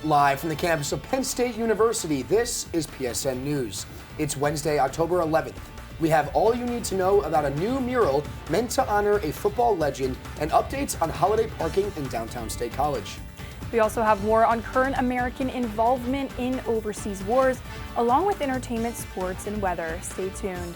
Live from the campus of Penn State University, this is PSN News. It's Wednesday, October 11th. We have all you need to know about a new mural meant to honor a football legend and updates on holiday parking in downtown State College. We also have more on current American involvement in overseas wars, along with entertainment, sports, and weather. Stay tuned.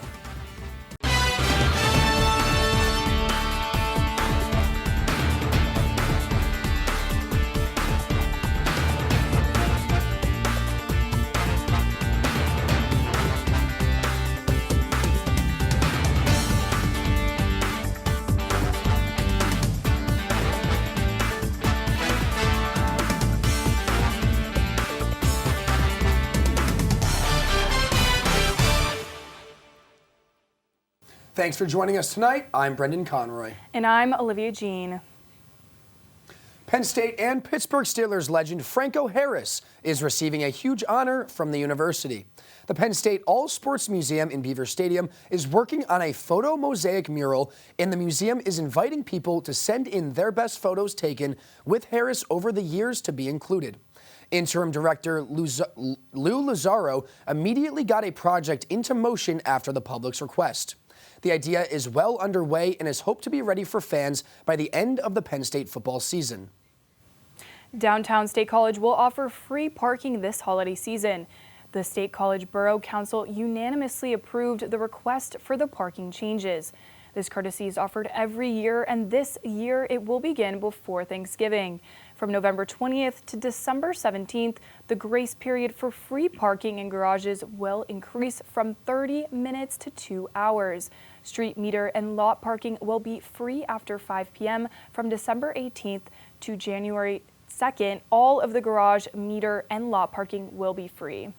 Thanks for joining us tonight. I'm Brendan Conroy. And I'm Olivia Jean. Penn State and Pittsburgh Steelers legend Franco Harris is receiving a huge honor from the university. The Penn State All-Sports Museum in Beaver Stadium is working on a photo mosaic mural, and the museum is inviting people to send in their best photos taken with Harris over the years to be included. Interim Director Lou Lazaro immediately got a project into motion after the public's request. The idea is well underway and is hoped to be ready for fans by the end of the Penn State football season. Downtown State College will offer free parking this holiday season. The State College Borough Council unanimously approved the request for the parking changes. This courtesy is offered every year, and this year it will begin before Thanksgiving. From November 20th to December 17th, the grace period for free parking in garages will increase from 30 minutes to 2 hours. Street meter and lot parking will be free after 5 p.m. from December 18th to January 2nd. All of the garage, meter, and lot parking will be free.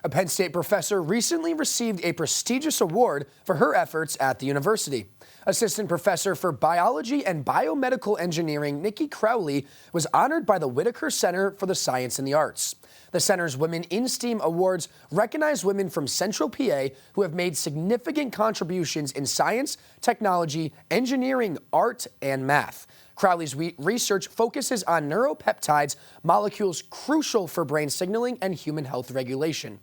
A Penn State professor recently received a prestigious award for her efforts at the university. Assistant Professor for Biology and Biomedical Engineering Nikki Crowley was honored by the Whitaker Center for the Science and the Arts. The center's Women in STEAM Awards recognize women from Central PA who have made significant contributions in science, technology, engineering, art, and math. Crowley's research focuses on neuropeptides, molecules crucial for brain signaling and human health regulation.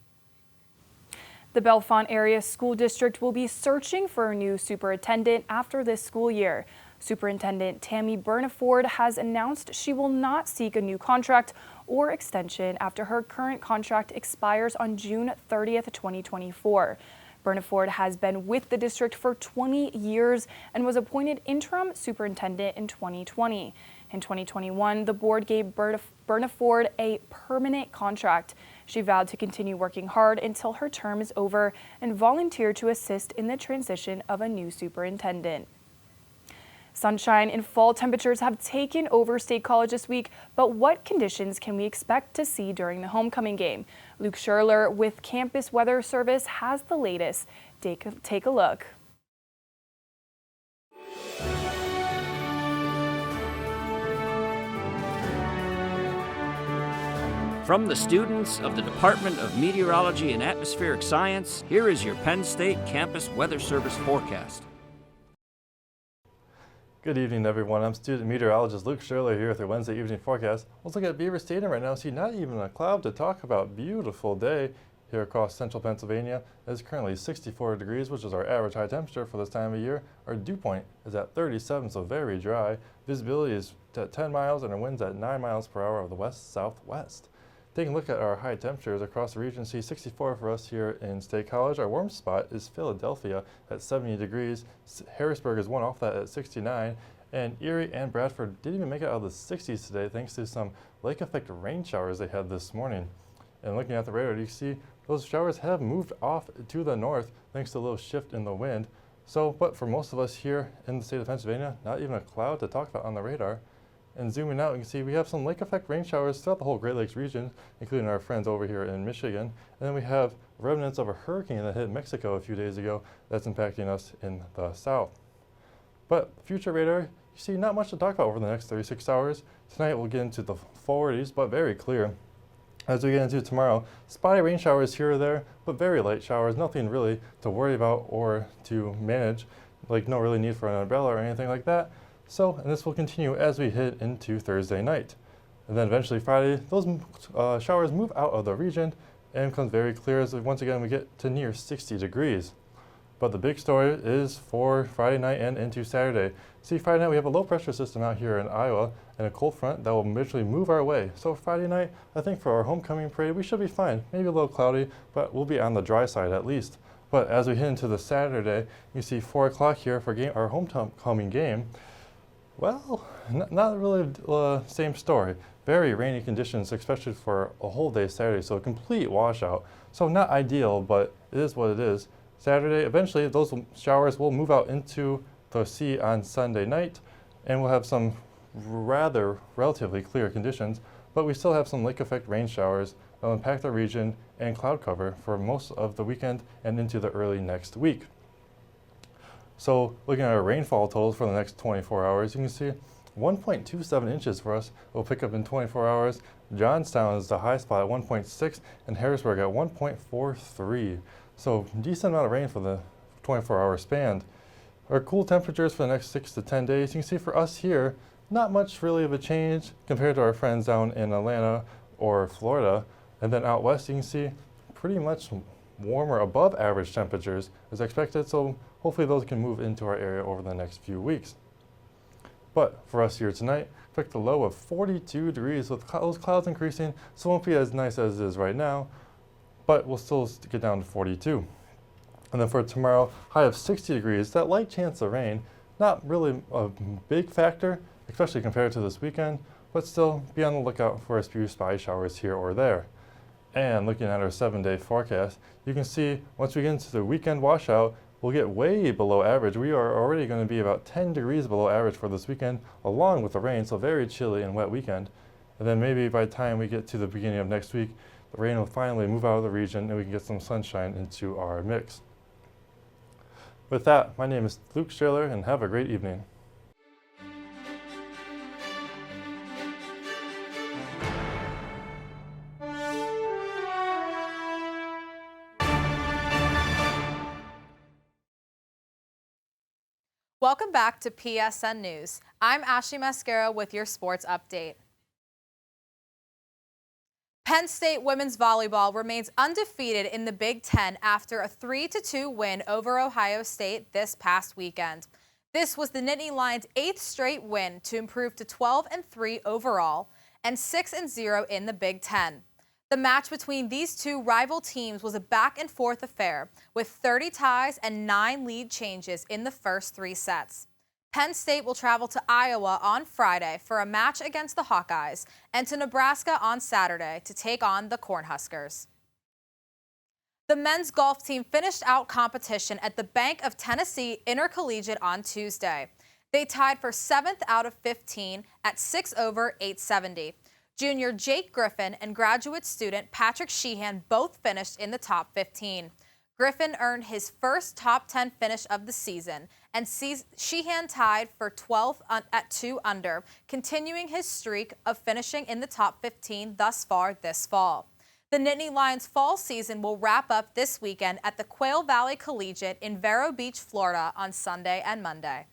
The Bellefonte Area School District will be searching for a new superintendent after this school year. Superintendent Tammy Burniford has announced she will not seek a new contract or extension after her current contract expires on June 30th, 2024. Burniford has been with the district for 20 years and was appointed interim superintendent in 2020. In 2021, the board gave Burniford a permanent contract. She vowed to continue working hard until her term is over and volunteered to assist in the transition of a new superintendent. Sunshine and fall temperatures have taken over State College this week, but what conditions can we expect to see during the homecoming game? Luke Scherler with Campus Weather Service has the latest. Take a look. From the students of the Department of Meteorology and Atmospheric Science, here is your Penn State Campus Weather Service forecast. Good evening, everyone. I'm student meteorologist Luke Scherler here with your Wednesday evening forecast. Let's look at Beaver Stadium right now. See, not even a cloud to talk about. Beautiful day here across central Pennsylvania. It's currently 64 degrees, which is our average high temperature for this time of year. Our dew point is at 37, so very dry. Visibility is at 10 miles and our winds at 9 miles per hour of the west-southwest. Taking a look at our high temperatures across the region, see 64 for us here in State College. Our warm spot is Philadelphia at 70 degrees. Harrisburg is one off that at 69. And Erie and Bradford didn't even make it out of the 60s today thanks to some lake effect rain showers they had this morning. And looking at the radar, you see those showers have moved off to the north thanks to a little shift in the wind. So, but for most of us here in the state of Pennsylvania, not even a cloud to talk about on the radar. And zooming out, you can see we have some lake effect rain showers throughout the whole Great Lakes region, including our friends over here in Michigan. And then we have remnants of a hurricane that hit Mexico a few days ago that's impacting us in the south. But future radar, you see not much to talk about over the next 36 hours. Tonight we'll get into the 40s, but very clear. As we get into tomorrow, spotty rain showers here or there, but very light showers, nothing really to worry about or to manage, like no really need for an umbrella or anything like that. So, and this will continue as we hit into Thursday night. And then eventually Friday, those showers move out of the region and becomes very clear as once again we get to near 60 degrees. But the big story is for Friday night and into Saturday. See, Friday night we have a low pressure system out here in Iowa and a cold front that will eventually move our way. So Friday night, I think for our homecoming parade, we should be fine. Maybe a little cloudy, but we'll be on the dry side at least. But as we head into the Saturday, you see 4 o'clock here for our homecoming game. Well, not really the same story. Very rainy conditions, especially for a whole day Saturday, so a complete washout. So not ideal, but it is what it is. Saturday, eventually those showers will move out into the sea on Sunday night, and we'll have some relatively clear conditions, but we still have some lake effect rain showers that will impact the region and cloud cover for most of the weekend and into the early next week. So looking at our rainfall totals for the next 24 hours, you can see 1.27 inches for us will pick up in 24 hours. Johnstown is the high spot at 1.6 and Harrisburg at 1.43. So decent amount of rain for the 24-hour span. Our cool temperatures for the next 6 to 10 days, you can see for us here, not much really of a change compared to our friends down in Atlanta or Florida. And then out west, you can see pretty much warmer above average temperatures as expected. So hopefully those can move into our area over the next few weeks. But for us here tonight, expect a low of 42 degrees with those clouds increasing, so it won't be as nice as it is right now, but we'll still get down to 42. And then for tomorrow, high of 60 degrees, that light chance of rain, not really a big factor, especially compared to this weekend, but still be on the lookout for a few spy showers here or there. And looking at our 7-day forecast, you can see once we get into the weekend washout, we'll get way below average. We are already going to be about 10 degrees below average for this weekend, along with the rain, so very chilly and wet weekend. And then maybe by the time we get to the beginning of next week, the rain will finally move out of the region and we can get some sunshine into our mix. With that, my name is Luke Schiller and have a great evening. Welcome back to PSN News. I'm Ashley Mascara with your sports update. Penn State women's volleyball remains undefeated in the Big Ten after a 3-2 win over Ohio State this past weekend. This was the Nittany Lions' 8th straight win to improve to 12-3 overall and 6-0 in the Big Ten. The match between these two rival teams was a back-and-forth affair with 30 ties and 9 lead changes in the first 3 sets. Penn State will travel to Iowa on Friday for a match against the Hawkeyes and to Nebraska on Saturday to take on the Cornhuskers. The men's golf team finished out competition at the Bank of Tennessee Intercollegiate on Tuesday. They tied for 7th out of 15 at 6 over 870. Junior Jake Griffin and graduate student Patrick Sheehan both finished in the top 15. Griffin earned his first top 10 finish of the season, and Sheehan tied for 12th at 2 under, continuing his streak of finishing in the top 15 thus far this fall. The Nittany Lions fall season will wrap up this weekend at the Quail Valley Collegiate in Vero Beach, Florida on Sunday and Monday.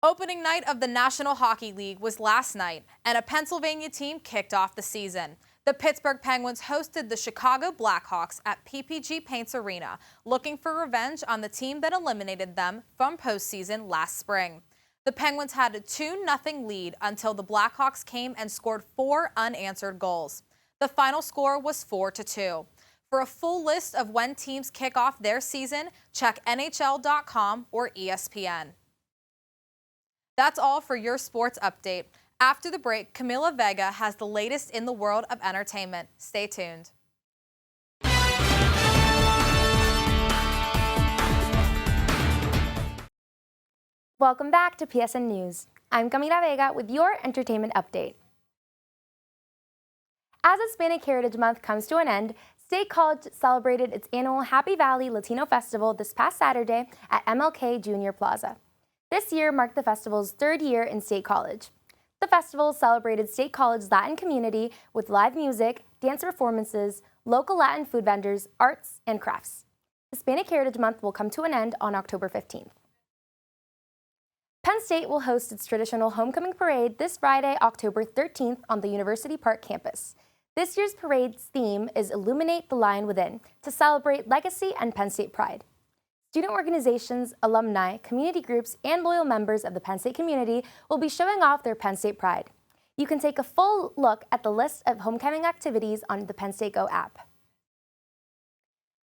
Opening night of the National Hockey League was last night, and a Pennsylvania team kicked off the season. The Pittsburgh Penguins hosted the Chicago Blackhawks at PPG Paints Arena, looking for revenge on the team that eliminated them from postseason last spring. The Penguins had a 2-0 lead until the Blackhawks came and scored 4 unanswered goals. The final score was 4-2. For a full list of when teams kick off their season, check NHL.com or ESPN. That's all for your sports update. After the break, Camila Vega has the latest in the world of entertainment. Stay tuned. Welcome back to PSN News. I'm Camila Vega with your entertainment update. As Hispanic Heritage Month comes to an end, State College celebrated its annual Happy Valley Latino Festival this past Saturday at MLK Junior Plaza. This year marked the festival's 3rd year in State College. The festival celebrated State College's Latin community with live music, dance performances, local Latin food vendors, arts, and crafts. Hispanic Heritage Month will come to an end on October 15th. Penn State will host its traditional homecoming parade this Friday, October 13th on the University Park campus. This year's parade's theme is Illuminate the Lion Within, to celebrate legacy and Penn State pride. Student organizations, alumni, community groups, and loyal members of the Penn State community will be showing off their Penn State pride. You can take a full look at the list of homecoming activities on the Penn State Go app.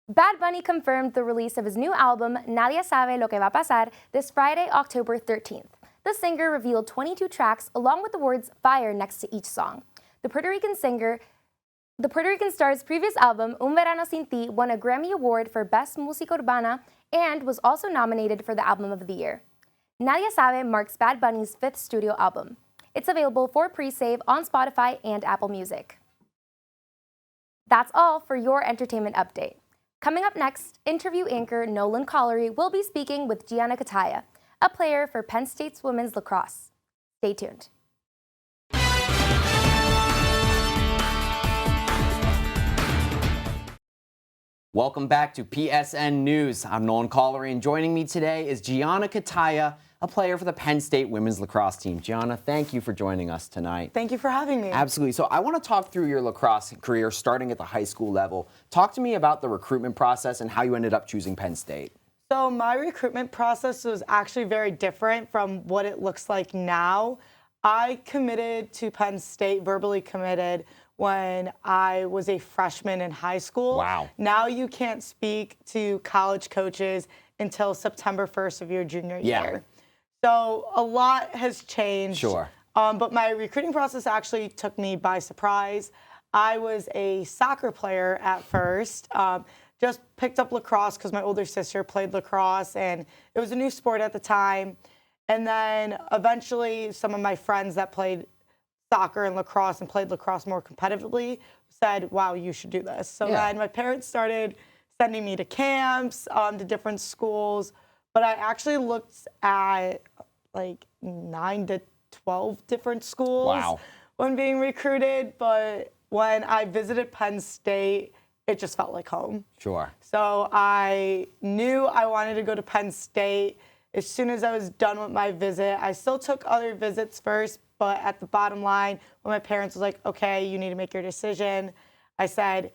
Bad Bunny confirmed the release of his new album, Nadie Sabe Lo Que Va a Pasar, this Friday, October 13th. The singer revealed 22 tracks along with the words fire next to each song. The Puerto Rican star's previous album, Un Verano Sin Ti, won a Grammy Award for Best Música Urbana and was also nominated for the Album of the Year. Nadie Sabe marks Bad Bunny's 5th studio album. It's available for pre-save on Spotify and Apple Music. That's all for your entertainment update. Coming up next, interview anchor Nolan Collery will be speaking with Gianna Kataya, a player for Penn State's women's lacrosse. Stay tuned. Welcome back to PSN News. I'm Nolan Collery, and joining me today is Gianna Kataya, a player for the Penn State women's lacrosse team. Gianna, thank you for joining us tonight. Thank you for having me. Absolutely. So I want to talk through your lacrosse career starting at the high school level. Talk to me about the recruitment process and how you ended up choosing Penn State. So my recruitment process was actually very different from what it looks like now. I committed to Penn State, verbally committed, when I was a freshman in high school. Wow. Now you can't speak to college coaches until September 1st of your junior year. So a lot has changed. Sure. But my recruiting process actually took me by surprise. I was a soccer player at first. Just picked up lacrosse because my older sister played lacrosse, and it was a new sport at the time. And then eventually some of my friends that played soccer and lacrosse and played lacrosse more competitively said, wow, you should do this. So then my parents started sending me to camps, to different schools. But I actually looked at like 9 to 12 different schools when being recruited. But when I visited Penn State, it just felt like home. Sure. So I knew I wanted to go to Penn State. As soon as I was done with my visit, I still took other visits first, but at the bottom line, when my parents was like, okay, you need to make your decision, I said,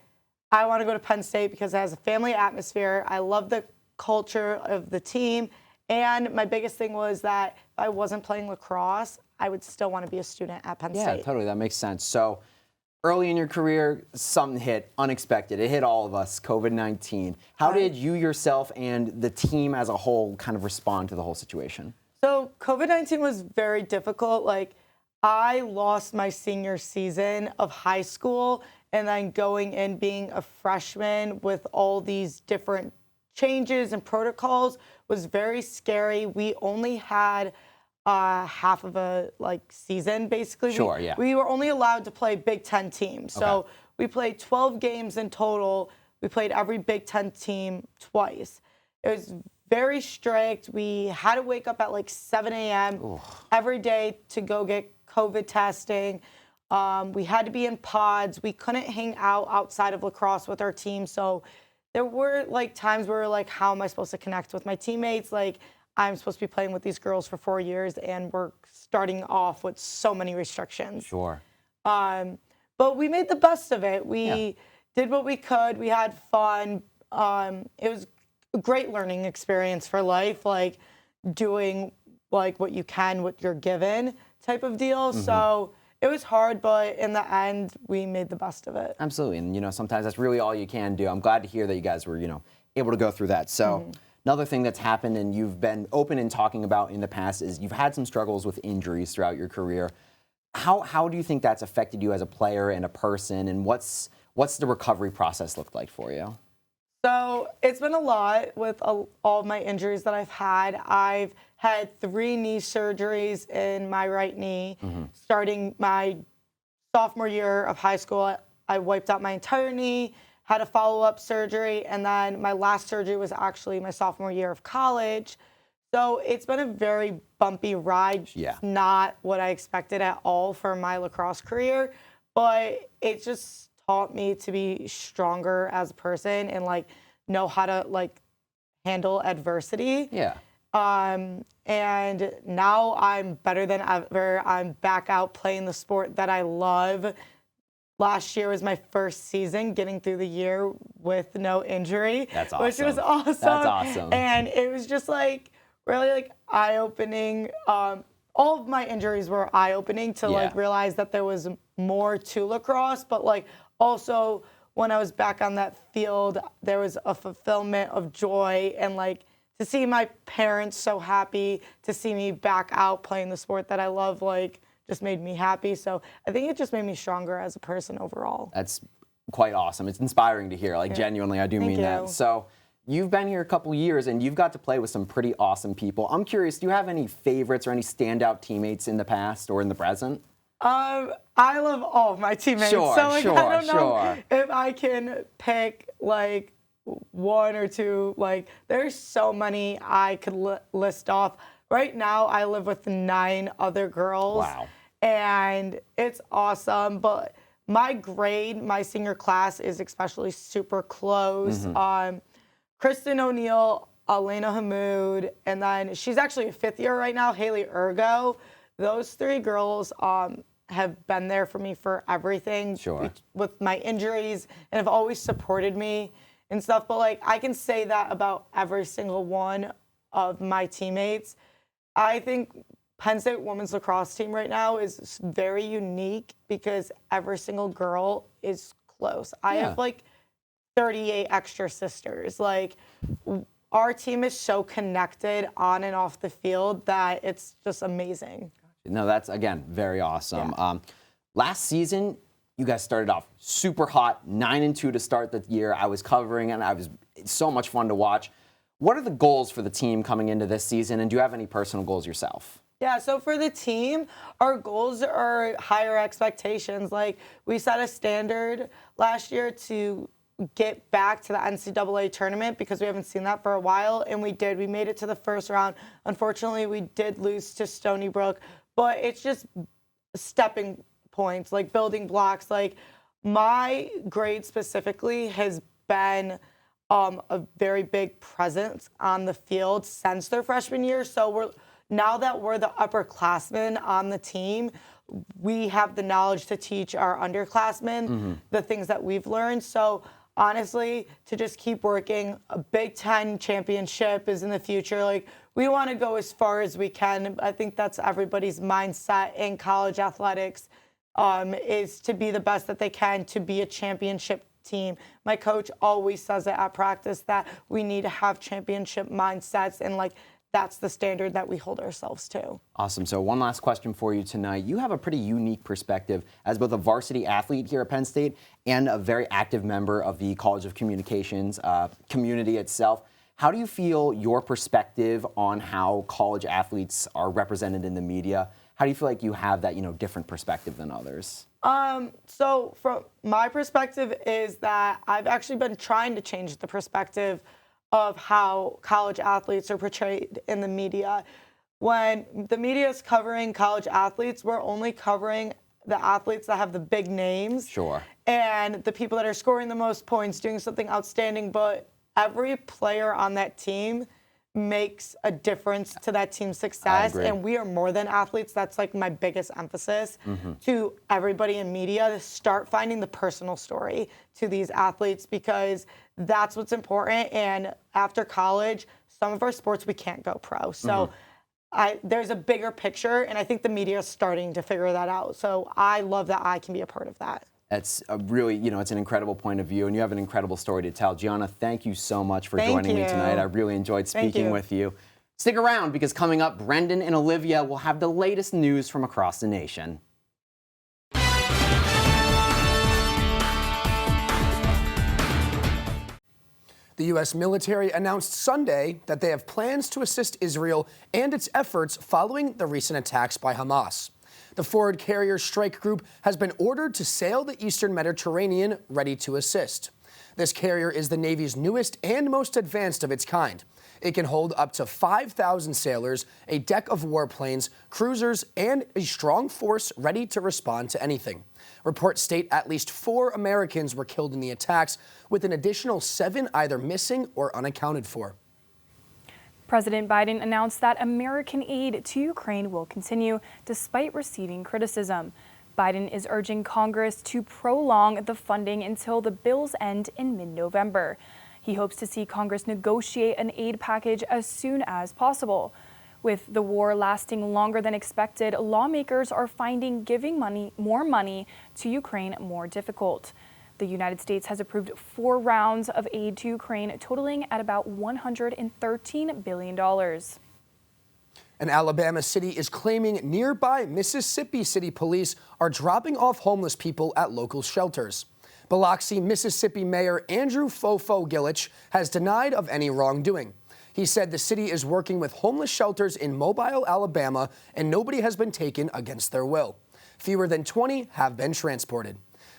I want to go to Penn State because it has a family atmosphere. I love the culture of the team. And my biggest thing was that if I wasn't playing lacrosse, I would still want to be a student at Penn State. Yeah, totally. That makes sense. So early in your career, something hit unexpected. It hit all of us, COVID-19. How did you yourself and the team as a whole kind of respond to the whole situation? So COVID-19 was very difficult. Like, I lost my senior season of high school, and then going in being a freshman with all these different changes and protocols was very scary. We only had half of a season, basically. Sure, yeah. We were only allowed to play Big Ten teams. So we played 12 games in total. We played every Big Ten team twice. It was very strict. We had to wake up at like 7 a.m. every day to go get COVID testing. We had to be in pods. We couldn't hang out outside of lacrosse with our team. So there were times where we're like, how am I supposed to connect with my teammates? Like, I'm supposed to be playing with these girls for 4 years, and we're starting off with so many restrictions. Sure. But we made the best of it. We did what we could. We had fun. It was a great learning experience for life, like doing what you can, what you're given type of deal. So it was hard, but in the end, we made the best of it. Absolutely. And, sometimes that's really all you can do. I'm glad to hear that you guys were, able to go through that. So another thing that's happened and you've been open in talking about in the past is you've had some struggles with injuries throughout your career. How do you think that's affected you as a player and a person, and what's the recovery process looked like for you? So it's been a lot with all of my injuries that I've had. I've had 3 knee surgeries in my right knee. Starting my sophomore year of high school, I wiped out my entire knee, had a follow-up surgery, and then my last surgery was actually my sophomore year of college. So it's been a very bumpy ride. Yeah. Not what I expected at all for my lacrosse career, but it just taught me to be stronger as a person and know how to handle adversity. Yeah. And now I'm better than ever. I'm back out playing the sport that I love. Last year was my first season getting through the year with no injury. That's awesome. Which was awesome. That's awesome. And it was just like really like eye-opening. All of my injuries were eye-opening to like realize that there was more to lacrosse, but like also when I was back on that field, there was a fulfillment of joy and like to see my parents so happy, to see me back out playing the sport that I love, like just made me happy. So I think it just made me stronger as a person overall. That's quite awesome. It's inspiring to hear. Like genuinely, I do mean that. So you've been here a couple years and you've got to play with some pretty awesome people. I'm curious, do you have any favorites or any standout teammates in the past or in the present? I love all of my teammates. Sure, so like, sure, I don't know sure. if I can pick like one or two. Like there's so many I could list off. Right now I live with 9 other girls. Wow. And it's awesome. But my senior class is especially super close. Kristen O'Neill, Elena Hamoud, and then she's actually a 5th year right now, Haley Ergo. Those 3 girls have been there for me for everything with my injuries and have always supported me and stuff. But like I can say that about every single one of my teammates. I think Penn State women's lacrosse team right now is very unique because every single girl is close. I have like 38 extra sisters. Like our team is so connected on and off the field that it's just amazing. No, that's, again, very awesome. Last season, you guys started off super hot, 9-2 to start the year. I was covering it, and it's so much fun to watch. What are the goals for the team coming into this season, and do you have any personal goals yourself? Yeah, so for the team, our goals are higher expectations. Like, we set a standard last year to get back to the NCAA tournament because we haven't seen that for a while, and we did. We made it to the first round. Unfortunately, we did lose to Stony Brook. But it's just stepping points, like building blocks. Like my grade specifically has been a very big presence on the field since their freshman year. So now that we're the upperclassmen on the team, we have the knowledge to teach our underclassmen the things that we've learned. So honestly, to just keep working, a Big Ten championship is in the future. Like, we want to go as far as we can. I think that's everybody's mindset in college athletics, is to be the best that they can, to be a championship team. My coach always says it at practice that we need to have championship mindsets, and like that's the standard that we hold ourselves to. Awesome. So one last question for you tonight. You have a pretty unique perspective as both a varsity athlete here at Penn State and a very active member of the College of Communications community itself. How do you feel your perspective on how college athletes are represented in the media? How do you feel like you have that, different perspective than others? So from my perspective is that I've actually been trying to change the perspective of how college athletes are portrayed in the media. When the media is covering college athletes, we're only covering the athletes that have the big names. Sure. And the people that are scoring the most points, doing something outstanding, but every player on that team makes a difference to that team's success. And we are more than athletes. That's like my biggest emphasis to everybody in media, to start finding the personal story to these athletes, because that's what's important. And after college, some of our sports, we can't go pro. So there's a bigger picture, and I think the media is starting to figure that out. So I love that I can be a part of that. It's a really, it's an incredible point of view, and you have an incredible story to tell. Gianna, thank you so much for joining me tonight. I really enjoyed speaking with you. Stick around, because coming up, Brendan and Olivia will have the latest news from across the nation. The U.S. military announced Sunday that they have plans to assist Israel and its efforts following the recent attacks by Hamas. The Forward Carrier Strike Group has been ordered to sail the eastern Mediterranean, ready to assist. This carrier is the Navy's newest and most advanced of its kind. It can hold up to 5,000 sailors, a deck of warplanes, cruisers, and a strong force ready to respond to anything. Reports state at least 4 Americans were killed in the attacks, with an additional 7 either missing or unaccounted for. President Biden announced that American aid to Ukraine will continue despite receiving criticism. Biden is urging Congress to prolong the funding until the bills end in mid-November. He hopes to see Congress negotiate an aid package as soon as possible. With the war lasting longer than expected, lawmakers are finding giving more money to Ukraine more difficult. The United States has approved 4 rounds of aid to Ukraine, totaling at about $113 billion. An Alabama city is claiming nearby Mississippi City police are dropping off homeless people at local shelters. Biloxi, Mississippi Mayor Andrew Fofo Gillich has denied of any wrongdoing. He said the city is working with homeless shelters in Mobile, Alabama, and nobody has been taken against their will. Fewer than 20 have been transported.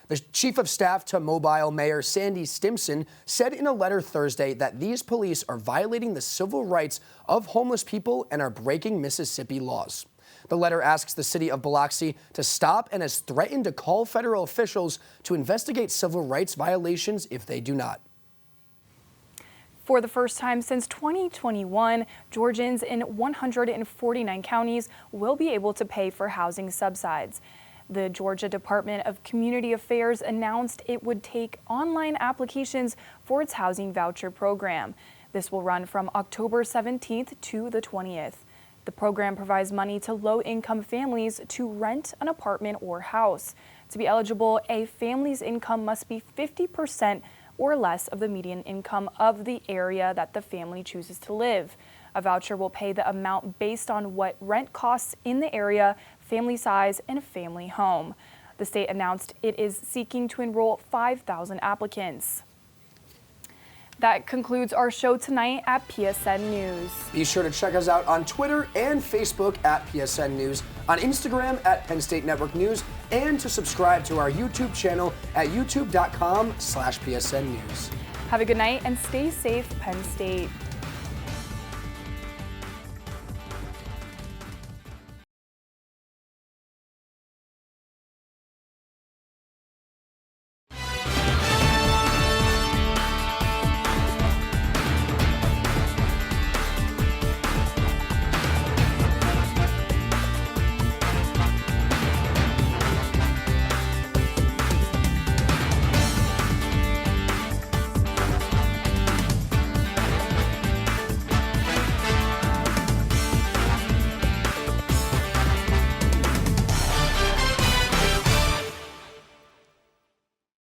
The chief of staff to Mobile Mayor Sandy Stimson said in a letter Thursday that these police are violating the civil rights of homeless people and are breaking Mississippi laws. The letter asks the city of Biloxi to stop and has threatened to call federal officials to investigate civil rights violations if they do not. For the first time since 2021, Georgians in 149 counties will be able to pay for housing subsides. The Georgia Department of Community Affairs announced it would take online applications for its housing voucher program. This will run from October 17th to the 20th. The program provides money to low-income families to rent an apartment or house. To be eligible, a family's income must be 50% or less of the median income of the area that the family chooses to live. A voucher will pay the amount based on what rent costs in the area, family size, and family home. The state announced it is seeking to enroll 5,000 applicants. That concludes our show tonight at PSN News. Be sure to check us out on Twitter and Facebook at PSN News, on Instagram at Penn State Network News, and to subscribe to our YouTube channel at youtube.com/PSN News. Have a good night and stay safe, Penn State.